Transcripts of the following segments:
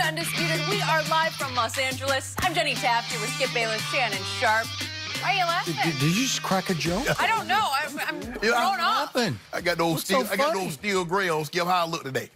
to Undisputed. We are live from Los Angeles. I'm Jenny Taft here with Skip Bayless, Shannon, Sharpe. Why are you laughing? Did you just crack a joke? I don't know. I'm thrown off. I got those steel. So I got those steel gray on. Skip, how I look today?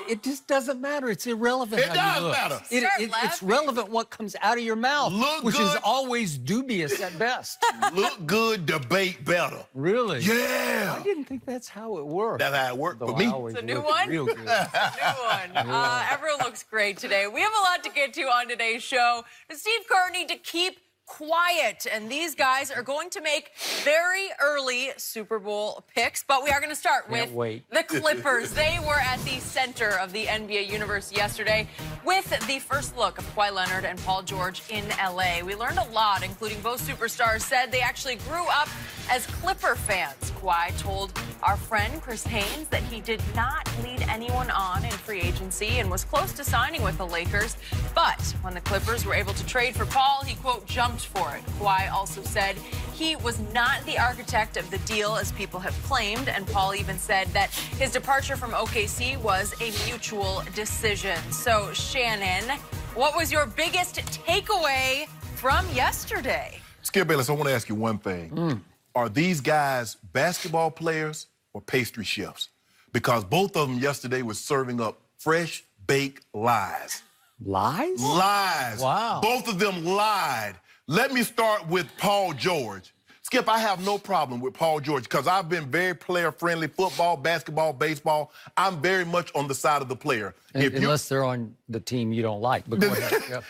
It just doesn't matter. It's irrelevant. It does matter. It's relevant what comes out of your mouth, which is good. always dubious at best. Look good, debate better. Really? Yeah. I didn't think that's how it worked. That's how it worked Though for me. It's a new one? Real good. New one. Everyone looks great today. We have a lot to get to on today's show. Does Steve Kerr need to keep quiet? And these guys are going to make very early Super Bowl picks, but we are going to start with the Clippers. They were at the center of the NBA universe yesterday with the first look of Kawhi Leonard and Paul George in LA. We learned a lot, including both superstars said they actually grew up as Clipper fans. Kawhi told our friend Chris Haynes that he did not lead anyone on in free agency and was close to signing with the Lakers. But when the Clippers were able to trade for Paul, he, quote, jumped for it. Kawhi also said he was not the architect of the deal, as people have claimed, and Paul even said that his departure from OKC was a mutual decision. So, Shannon, what was your biggest takeaway from yesterday? Skip Bayless, I want to ask you one thing. Are these guys basketball players or pastry chefs? Because both of them yesterday were serving up fresh baked lies. Lies? Lies. Wow. Both of them lied. Let me start with Paul George. Skip, I have no problem with Paul George because I've been very player-friendly, football, basketball, baseball. I'm very much on the side of the player. Unless they're on the team you don't like. But go ahead. Yep.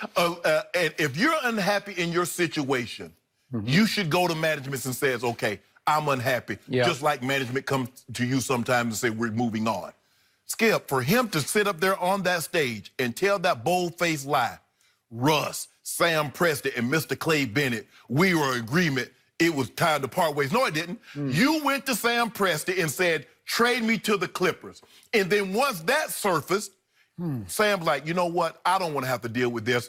And if you're unhappy in your situation, you should go to management and says, okay, I'm unhappy. Yeah. Just like management comes to you sometimes and say, we're moving on. Skip, for him to sit up there on that stage and tell that bold-faced lie, Russ, Sam Preston, and Mr. Clay Bennett, we were in agreement. It was time to part ways. No, it didn't. You went to Sam Preston and said, trade me to the Clippers. And then once that surfaced, Sam's like, you know what? I don't want to have to deal with this.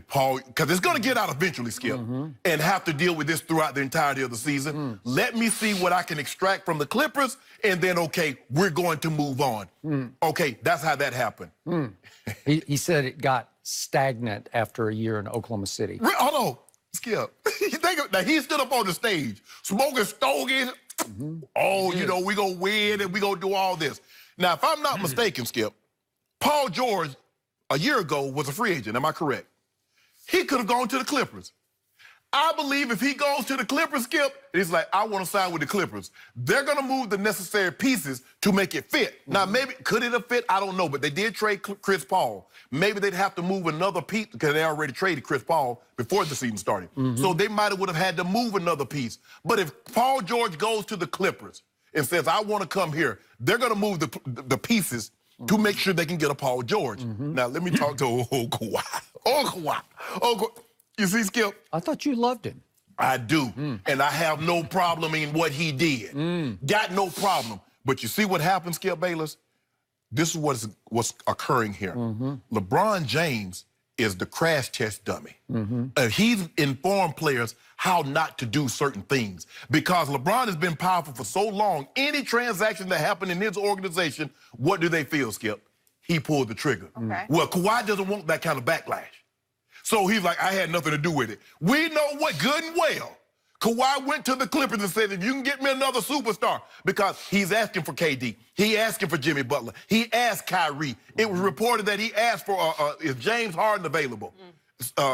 Paul, because it's going to get out eventually, Skip, and have to deal with this throughout the entirety of the season. Let me see what I can extract from the Clippers, and then, okay, we're going to move on. Okay, that's how that happened. He said it got stagnant after a year in Oklahoma City. Hold on, Skip. Now, he stood up on the stage, smoking stogies. Oh, you know, we going to win, and we going to do all this. Now, if I'm not mistaken, Skip, Paul George, a year ago, was a free agent. Am I correct? He could have gone to the Clippers. I believe if he goes to the Clippers, Skip, he's like, I want to sign with the Clippers. They're going to move the necessary pieces to make it fit. Now, maybe, could it have fit? I don't know, but they did trade Chris Paul. Maybe they'd have to move another piece because they already traded Chris Paul before the season started. So they might have would have had to move another piece. But if Paul George goes to the Clippers and says, I want to come here, they're going to move the pieces to make sure they can get a Paul George. Now, let me talk to old Kawhi. Kawhi. You see, Skip? I thought you loved him. I do. And I have no problem in what he did. Got no problem. But you see what happened, Skip Bayless? This is what's occurring here. LeBron James is the crash test dummy. He's informed players how not to do certain things. Because LeBron has been powerful for so long, any transaction that happened in his organization, what do they feel, Skip? He pulled the trigger. Well, Kawhi doesn't want that kind of backlash. So he's like, I had nothing to do with it. We know what good and well. Kawhi went to the Clippers and said, if you can get me another superstar, because he's asking for KD. He asking for Jimmy Butler. He asked Kyrie. It was reported that he asked for, is James Harden available?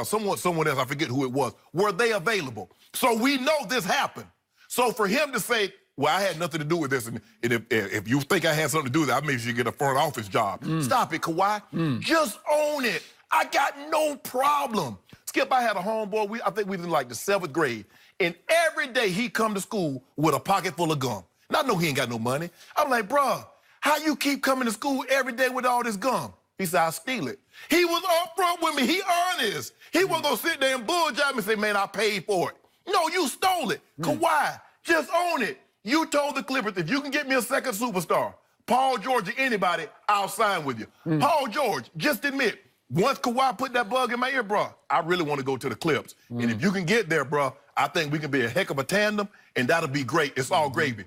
Someone else, I forget who it was. Were they available? So we know this happened. So for him to say, well, I had nothing to do with this, and if you think I had something to do with it, I maybe should get a front office job. Stop it, Kawhi. Just own it. I got no problem. Skip, I had a homeboy, I think we was in like the 7th grade, and every day he come to school with a pocket full of gum. And I know he ain't got no money. I'm like, bruh, how you keep coming to school every day with all this gum? He said, I steal it. He was up front with me. He honest. He wasn't going to sit there and bulljive me and say, man, I paid for it. No, you stole it. Kawhi, just own it. You told the Clippers, if you can get me a second superstar, Paul George or anybody, I'll sign with you. Paul George, just admit, once Kawhi put that bug in my ear, bro, I really want to go to the Clips. And if you can get there, bro, I think we can be a heck of a tandem, and that'll be great. It's all gravy.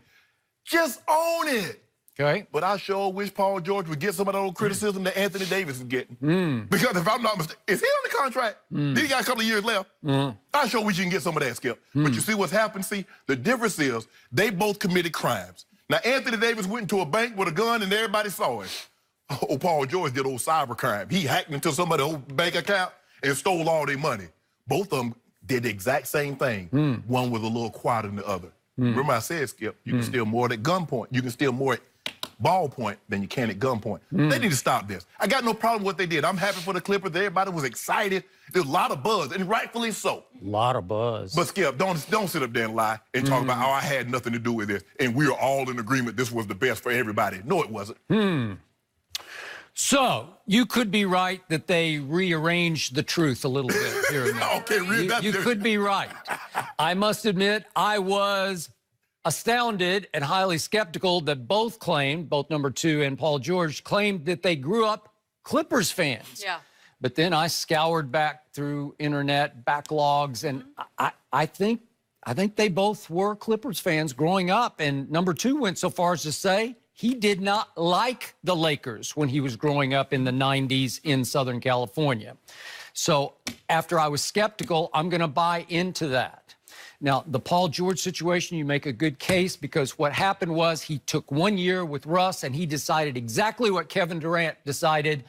Just own it. Okay. But I sure wish Paul George would get some of that old criticism that Anthony Davis is getting. Because if I'm not mistaken, is he on the contract? Then he got a couple of years left. I sure wish you can get some of that, Skip. But you see what's happened? See, the difference is they both committed crimes. Now, Anthony Davis went into a bank with a gun and everybody saw it. Oh, Paul George did old cyber crime. He hacked into somebody's old bank account and stole all their money. Both of them did the exact same thing. One was a little quieter than the other. Remember I said, Skip, you can steal more at gunpoint. You can steal more at ballpoint than you can at gunpoint. They need to stop this. I got no problem with what they did. I'm happy for the Clippers. Everybody was excited. There's a lot of buzz, and rightfully so. A lot of buzz. But Skip, don't sit up there and lie and talk about, oh, I had nothing to do with this, and we were all in agreement this was the best for everybody. No, it wasn't. So, you could be right that they rearranged the truth a little bit here and there. Okay, you could be right. I must admit, I was astounded and highly skeptical that both number 2 and Paul George claimed that they grew up Clippers fans. Yeah. But then I scoured back through internet backlogs, and I think they both were Clippers fans growing up. And number 2 went so far as to say he did not like the Lakers when he was growing up in the 90s in Southern California. So after I was skeptical, I'm going to buy into that. Now, the Paul George situation, you make a good case because what happened was he took 1 year with Russ and he decided exactly what Kevin Durant decided.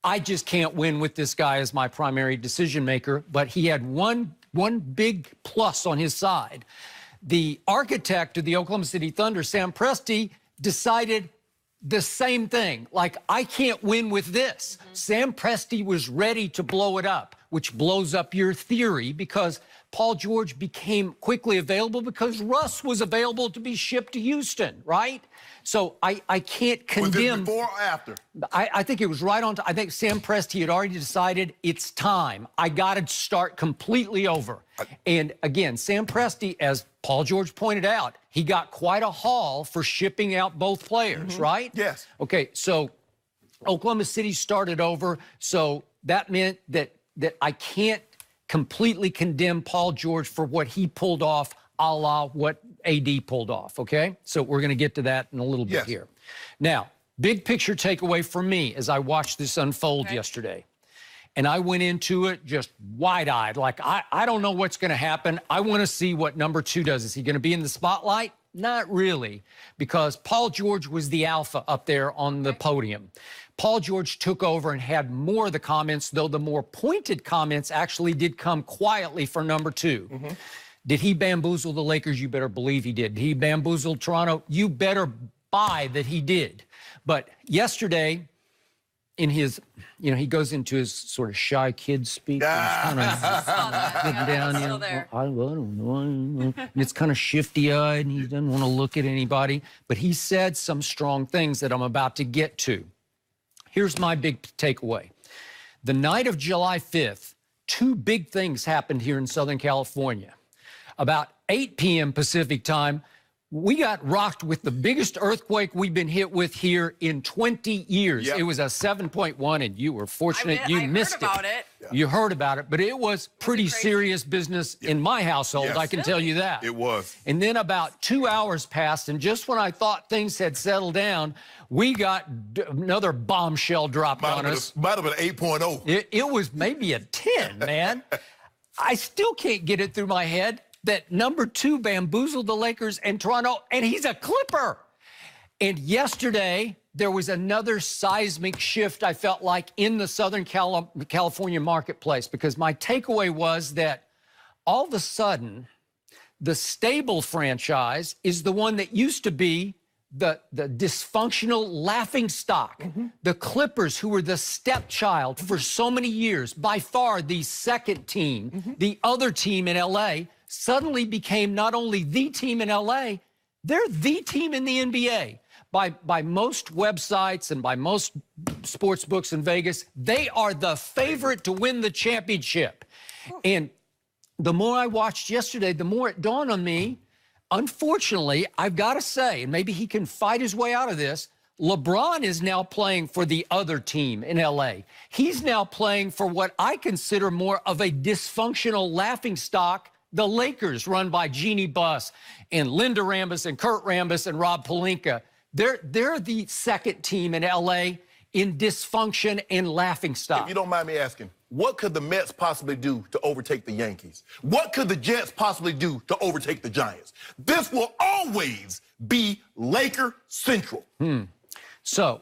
I just can't win with this guy as my primary decision maker, but he had one big plus on his side. The architect of the Oklahoma City Thunder, Sam Presti, decided the same thing. Like, I can't win with this. Sam Presti was ready to blow it up, which blows up your theory because Paul George became quickly available because Russ was available to be shipped to Houston, right? So I can't condemn. Was it before or after? I think it was right on. I think Sam Presti had already decided it's time. I got to start completely over. And again, Sam Presti, as Paul George pointed out, he got quite a haul for shipping out both players, right? Yes. Okay, so Oklahoma City started over. So that meant that I can't completely condemn Paul George for what he pulled off, a la what AD pulled off, okay? So we're going to get to that in a little bit here. Now, big picture takeaway for me as I watched this unfold yesterday. And I went into it just wide-eyed, like, I don't know what's going to happen. I want to see what number 2 does. Is he going to be in the spotlight? Not really, because Paul George was the alpha up there on the podium. Paul George took over and had more of the comments, though the more pointed comments actually did come quietly for number 2. Did he bamboozle the Lakers? You better believe he did. Did he bamboozle Toronto? You better buy that he did. But yesterday, in his, he goes into his sort of shy kid speak. And he's kind of sitting down, I don't know. And it's kind of shifty-eyed, and he doesn't want to look at anybody. But he said some strong things that I'm about to get to. Here's my big takeaway. The night of July 5th, 2 big things happened here in Southern California. About 8 p.m. Pacific time, we got rocked with the biggest earthquake we've been hit with here in 20 years. It was a 7.1, and you were fortunate you missed it. You heard about it, but it was pretty serious business in my household, I can tell you that. It was. And then about 2 hours passed, and just when I thought things had settled down, we got another bombshell dropped on us. Might have been 8.0. It was maybe a 10, man. I still can't get it through my head that number 2 bamboozled the Lakers and Toronto, and he's a Clipper. And yesterday, there was another seismic shift, I felt like, in the Southern California marketplace, because my takeaway was that all of a sudden, the stable franchise is the one that used to be the dysfunctional laughingstock. The Clippers, who were the stepchild for so many years, by far the second team, the other team in L.A., suddenly became not only the team in L.A., they're the team in the NBA. By most websites and by most sports books in Vegas, they are the favorite to win the championship. And the more I watched yesterday, the more it dawned on me, unfortunately, I've got to say, and maybe he can fight his way out of this, LeBron is now playing for the other team in L.A. He's now playing for what I consider more of a dysfunctional laughingstock, the Lakers, run by Jeannie Buss and Linda Rambis and Kurt Rambis and Rob Pelinka. They're the second team in LA in dysfunction and laughing stock. If you don't mind me asking, what could the Mets possibly do to overtake the Yankees? What could the Jets possibly do to overtake the Giants? This will always be Laker Central. So